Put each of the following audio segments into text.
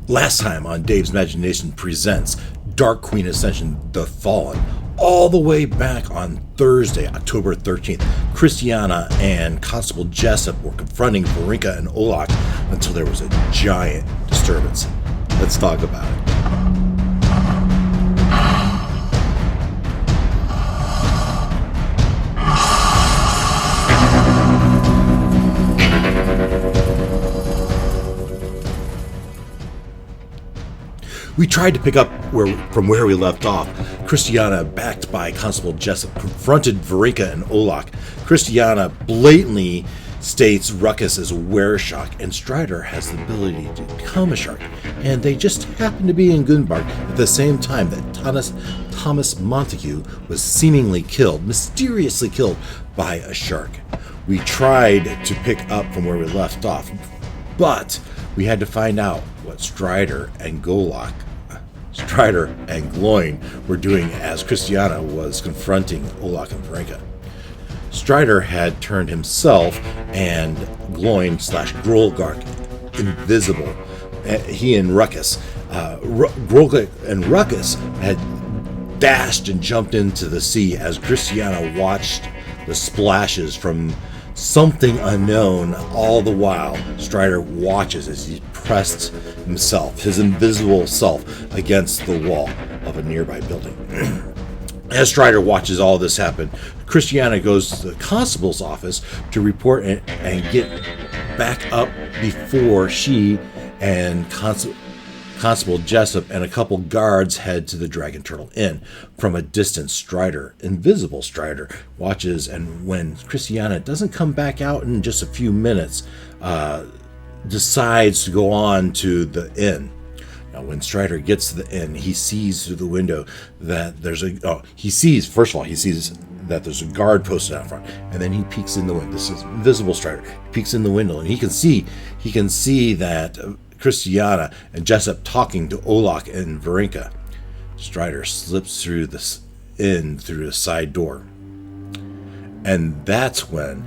Last time on Dave's Imagination Presents Dark Queen Ascension The Fallen, all the way back on Thursday, October 13th, Christiana and Constable Jessup were confronting Varinka and Oloc until there was a giant disturbance. Let's talk about it. We tried to pick up from where we left off. Christiana, backed by Constable Jessup, confronted Varinka and Oloc. Christiana blatantly states Ruckus is a were-shark, and Strider has the ability to become a shark. And they just happened to be in Gunbark at the same time that Thomas Montague was seemingly mysteriously killed by a shark. We tried to pick up from where we left off, but we had to find out what Strider and Gloin were doing as Christiana was confronting Oloc and Varinka. Strider had turned himself and Gloin/Grolgark invisible. He and Ruckus. Grolgark and Ruckus had dashed and jumped into the sea as Christiana watched the splashes from something unknown. All the while, Strider watches as he pressed himself, his invisible self, against the wall of a nearby building. As Strider watches all this happen, Christiana goes to the constable's office to report and get back up before she and Constable Jessup and a couple guards head to the Dragon Turtle Inn. From a distance, Strider, invisible Strider, watches, and when Christiana doesn't come back out in just a few minutes, decides to go on to the inn. Now, when Strider gets to the inn, he sees through the window that he sees that there's a guard posted out front, and then he peeks in the window. This is invisible Strider. He peeks in the window, and he can see that Christiana and Jessup talking to Oloc and Varinka. Strider slips through this inn through a side door, and that's when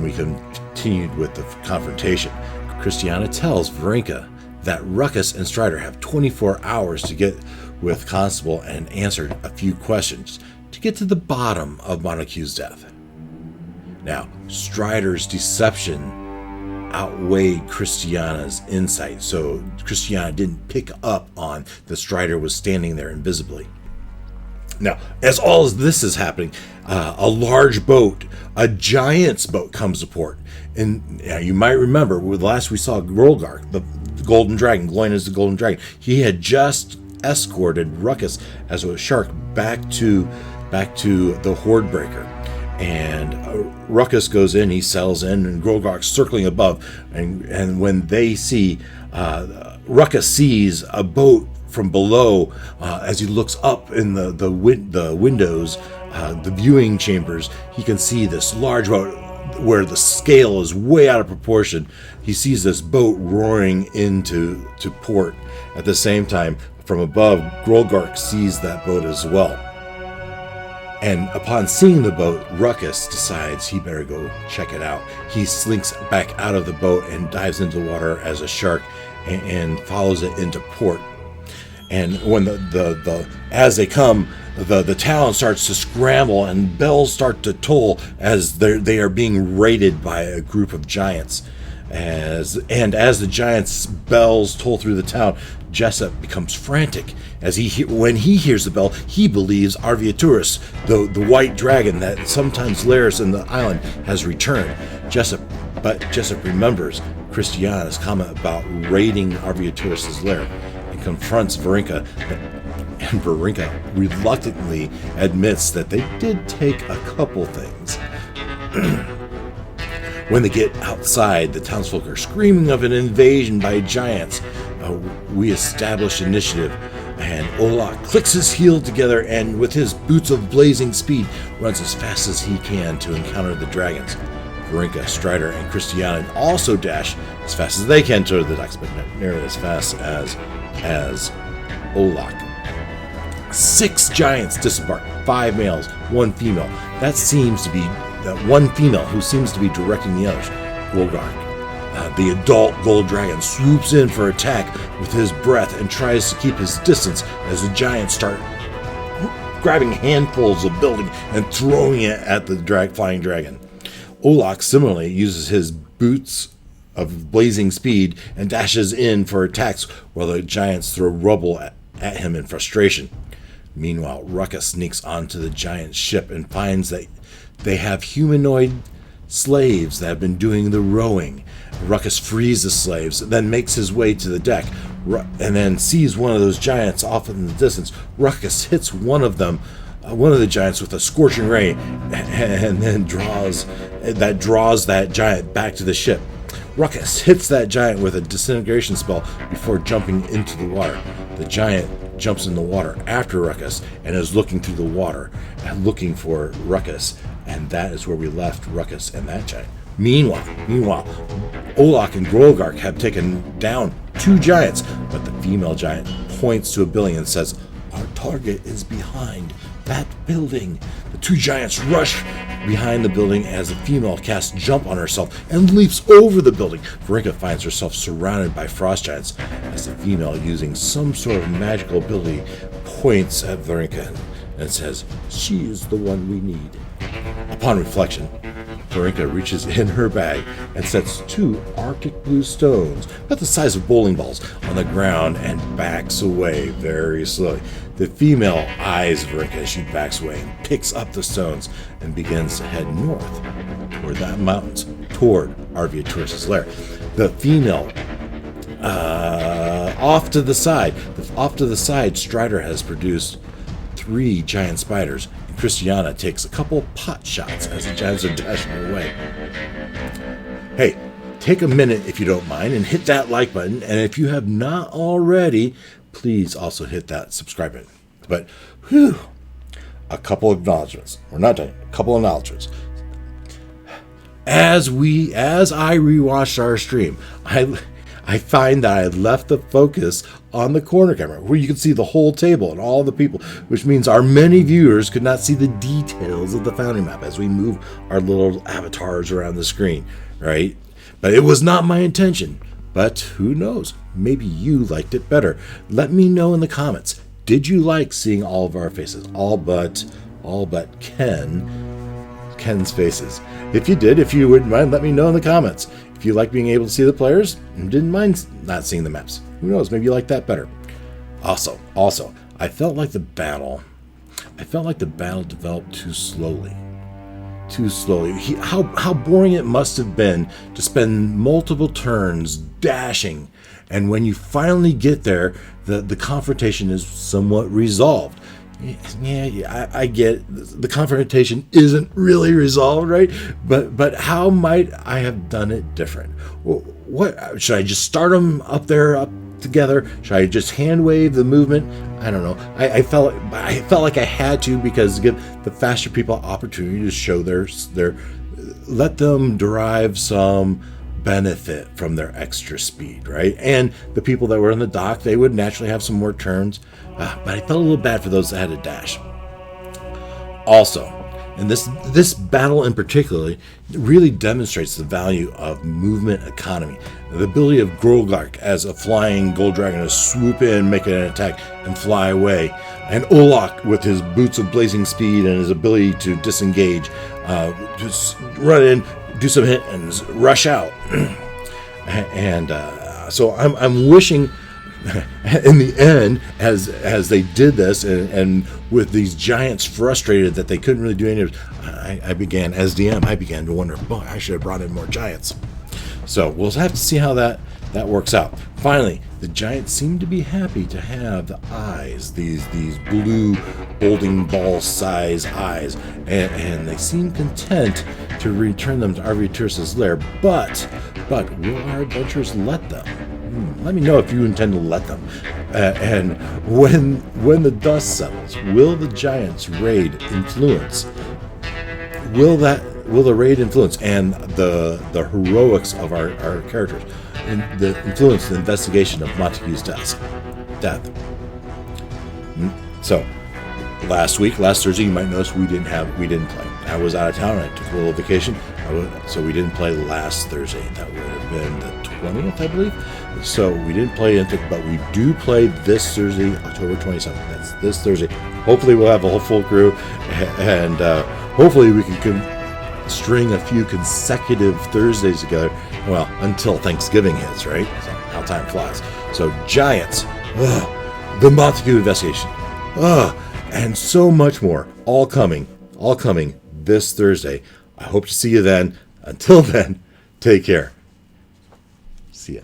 we continued with the confrontation. Christiana tells Varinka that Ruckus and Strider have 24 hours to get with Constable and answer a few questions to get to the bottom of Montague's death. Now, Strider's deception outweighed Christiana's insight, so Christiana didn't pick up on the Strider was standing there invisibly. Now, as all of this is happening, a large boat, a giant's boat, comes to port. And you might remember, last we saw Grolgark, the Golden Dragon. Gloin is the Golden Dragon. He had just escorted Ruckus as a shark back to the Horde Breaker. And Ruckus goes in, he settles in, and Grolgark's circling above. And when they see, Ruckus sees a boat from below as he looks up in the windows, the viewing chambers. He can see this large boat where the scale is way out of proportion. He sees this boat roaring into port. At the same time, from above, Grolgark sees that boat as well. And upon seeing the boat, Ruckus decides he better go check it out. He slinks back out of the boat and dives into the water as a shark and follows it into port. And when as they come, the town starts to scramble and bells start to toll as they are being raided by a group of giants. As the giants' bells toll through the town, Jessup becomes frantic. When he hears the bell, he believes Arviaturus, the white dragon that sometimes lairs in the island, has returned. Jessup remembers Christiana's comment about raiding Arviaturus' lair and confronts Varinka. And Varinka reluctantly admits that they did take a couple things. When they get outside, the townsfolk are screaming of an invasion by giants. We establish initiative, and Oloc clicks his heels together and with his boots of blazing speed runs as fast as he can to encounter the dragons. Varinka, Strider, and Christiana also dash as fast as they can toward the docks, but not nearly as fast as Oloc. 6 giants disembark, 5 males, 1 female. That seems to be that one female who seems to be directing the others. Grolgark The adult gold dragon swoops in for attack with his breath and tries to keep his distance as the giants start grabbing handfuls of building and throwing it at the flying dragon. Oloc similarly uses his boots of blazing speed and dashes in for attacks while the giants throw rubble at him in frustration. Meanwhile, Ruckus sneaks onto the giant ship and finds that they have humanoid slaves that have been doing the rowing. Ruckus frees the slaves, then makes his way to the deck, and then sees one of those giants off in the distance. Ruckus hits one of the giants with a scorching ray, and then draws that giant back to the ship. Ruckus hits that giant with a disintegration spell before jumping into the water. The giant jumps in the water after Ruckus and is looking through the water and looking for Ruckus, and that is where we left Ruckus and that giant. Meanwhile, Oloc and Grolgark have taken down 2 giants, but the female giant points to a building and says, "Our target is behind that building." The 2 giants rush behind the building as the female casts jump on herself and leaps over the building. Varinka finds herself surrounded by frost giants as the female, using some sort of magical ability, points at Varinka and says, "She is the one we need." Upon reflection, Varinka reaches in her bag and sets 2 Arctic blue stones, about the size of bowling balls, on the ground and backs away very slowly. The female eyes Varinka as she backs away and picks up the stones and begins to head north toward that mountains, toward Arviaturus' lair. The female, off to the side, Strider has produced 3 giant spiders. Christiana takes a couple pot shots as the giants are dashing away. Hey, take a minute if you don't mind and hit that like button, and if you have not already, please also hit that subscribe button. But a couple of acknowledgments. We're not done. A couple of acknowledgments. As I rewatched our stream, I find that I left the focus on the corner camera where you can see the whole table and all the people, which means our many viewers could not see the details of the founding map as we move our little avatars around the screen, right? But it was not my intention. But who knows? Maybe you liked it better. Let me know in the comments. Did you like seeing all of our faces? All but Ken's faces. If you did, if you wouldn't mind, let me know in the comments. If you like being able to see the players and didn't mind not seeing the maps, who knows, maybe you like that better. Also, I felt like the battle developed too slowly. How boring it must have been to spend multiple turns dashing, and when you finally get there, the confrontation is somewhat resolved. Yeah, I get the confrontation isn't really resolved, right? But how might I have done it different? What should I just start them up together? Should I just hand wave the movement? I don't know. I felt like I had to, because to give the faster people opportunity to show their let them derive some benefit from their extra speed, right? And the people that were in the dock, they would naturally have some more turns, but I felt a little bad for those that had to dash. Also, and this battle in particular really demonstrates the value of movement economy. The ability of Grolgark as a flying gold dragon to swoop in, make an attack, and fly away. And Oloc with his boots of blazing speed and his ability to disengage, just run in, do some hit, and rush out. And so I'm wishing, in the end, as they did this, and with these giants frustrated that they couldn't really do any of it, I began to wonder, boy, I should have brought in more giants. So we'll have to see how that works out. Finally, the giants seem to be happy to have the eyes, these blue bowling ball size eyes, and they seem content to return them to Arviaturus' lair. But will our adventurers let them? Let me know if you intend to let them. And when the dust settles, will the giants' raid influence? Will the raid influence and the heroics of our characters, and the influence the investigation of Montague's death? So, last Thursday, you might notice we didn't play. I was out of town. I took a little vacation, so we didn't play last Thursday. That would have been the 20th, I believe. So we didn't play anything, but we do play this Thursday, October 27th. That's this Thursday. Hopefully we'll have a whole full crew, and hopefully we can string a few consecutive Thursdays together. Well, until Thanksgiving hits, right? So how time flies. So Giants, the Montague investigation, and so much more, all coming this Thursday. I hope to see you then. Until then, take care. See ya.